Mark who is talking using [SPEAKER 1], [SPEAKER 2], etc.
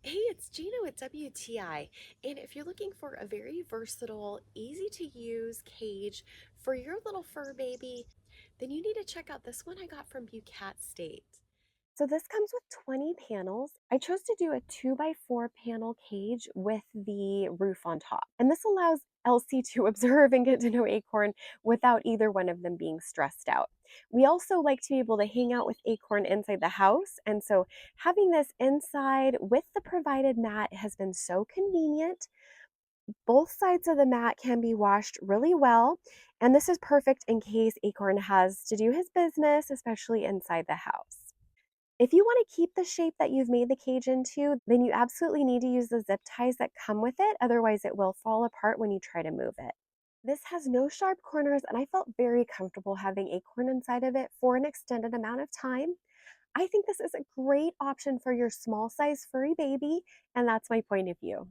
[SPEAKER 1] Hey, it's Gina with WTI. And if you're looking for a very versatile, easy to use cage for your little fur baby, then you need to check out this one I got from Bucat State. So this comes with 20 panels. I chose to do a 2x4 panel cage with the roof on top. And this allows Elsie to observe and get to know Acorn without either one of them being stressed out. We also like to be able to hang out with Acorn inside the house. And so having this inside with the provided mat has been so convenient. Both sides of the mat can be washed really well. And this is perfect in case Acorn has to do his business, especially inside the house. If you want to keep the shape that you've made the cage into, then you absolutely need to use the zip ties that come with it. Otherwise, it will fall apart when you try to move it. This has no sharp corners, and I felt very comfortable having Acorn inside of it for an extended amount of time. I think this is a great option for your small size furry baby, and that's my point of view.